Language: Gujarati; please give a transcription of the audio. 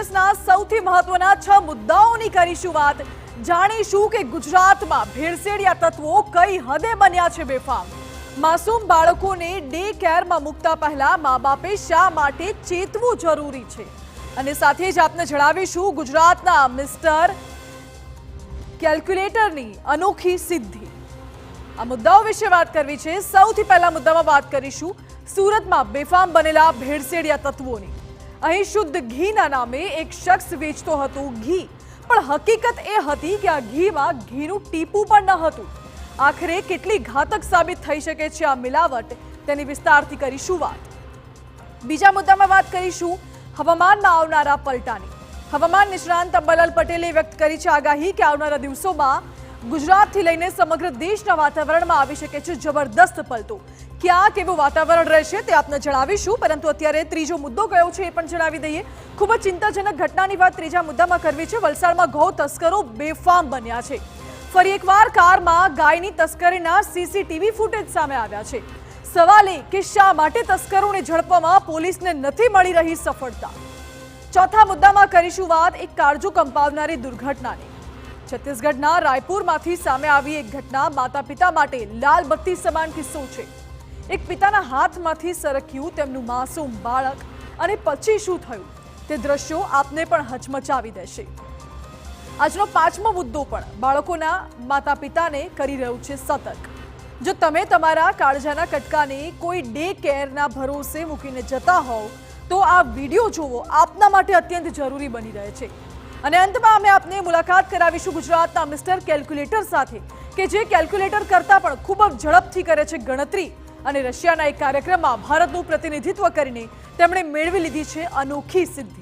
દિવસના સૌથી મહત્વના 6 મુદ્દાઓની કરીશું વાત। જાણીશું કે ગુજરાતમાં ભેળસેળિયા તત્વો કઈ હદે બન્યા છે બેફામ। માસૂમ બાળકોને ડે કેરમાં મૂકતા પહેલા મા-બાપે શા માટે ચેતવું જરૂરી છે અને સાથે જ આપને જણાવીશું ગુજરાતના મિસ્ટર કેલ્ક્યુલેટરની અનોખી સિદ્ધિ। આ મુદ્દાઓ વિશે વાત કરવી છે। સૌથી પહેલા મુદ્દામાં વાત કરીશું સુરતમાં બેફામ બનેલા ભેળસેળિયા તત્વોની। અહીં શુદ્ધ ઘીના નામે એક શખ્સ વેચતો હતો ઘી, પણ હકીકત એ હતી કે આ ઘીમાં ઘીનું ટીપું પણ ન હતું। આખરે કેટલી ઘાતક સાબિત થઈ શકે છે આ મિલાવટ, તેની વિસ્તારથી કરીશું વાત। બીજા મુદ્દામાં વાત કરીશું હવામાનમાં આવનારા પલટાની। હવામાન નિષ્ણાંત અંબાલાલ પટેલે વ્યક્ત કરી છે આગાહી કે આવનારા દિવસોમાં ગુજરાતથી લઈને સમગ્ર દેશના વાતાવરણમાં આવી શકે છે જબરદસ્ત પલટો। ક્યાં કેવું વાતાવરણ રહેશે તે આપને જણાવીશું, પરંતુ અત્યારે ત્રીજો મુદ્દો કયો છે એ પણ જણાવી દઈએ। ખૂબ જ ચિંતાજનક ઘટનાની વાત ત્રીજા મુદ્દામાં કરવી છે। વલસાડમાં ગૌ તસ્કરો બેફામ બન્યા છે। ફરી એકવાર કારમાં ગાયની તસ્કરીના સીસીટીવી ફૂટેજ સામે આવ્યા છે। સવાલ એ કે શા માટે તસ્કરોને ઝડપવામાં પોલીસને નથી મળી રહી સફળતા। ચોથા મુદ્દામાં કરીશું વાત એક કાળજુ કંપાવનારી દુર્ઘટનાની। છત્તીસગઢના રાયપુરમાંથી સામે આવી એક ઘટના માતા પિતા માટે લાલ બત્તી સમાન કિસ્સો છે। એક પિતાના હાથમાંથી સરક્યું તેમનું માસૂમ બાળક, અને પછી શું થયું તે દ્રશ્યો આપને પણ હચમચાવી દેશે। આજનો પાંચમો મુદ્દો પણ બાળકોના માતા પિતાને કરી રહ્યું છે સતર્ક। જો તમે તમારા કાળજાના કટકાને કોઈ ડે કેરના ભરોસે મૂકીને જતા હોવ તો આ વિડીયો જોવો આપના માટે અત્યંત જરૂરી બની રહે છે। અને અંતમાં અમે આપને મુલાકાત કરાવીશું ગુજરાતના મિસ્ટર કેલ્ક્યુલેટર સાથે, કે જે કેલ્ક્યુલેટર કરતાં પણ ખૂબ જ ઝડપથી કરે છે ગણતરી, અને રશિયાના એક કાર્યક્રમમાં ભારતનું પ્રતિનિધિત્વ કરીને તેમણે મેળવી લીધી છે અનોખી સિદ્ધિ।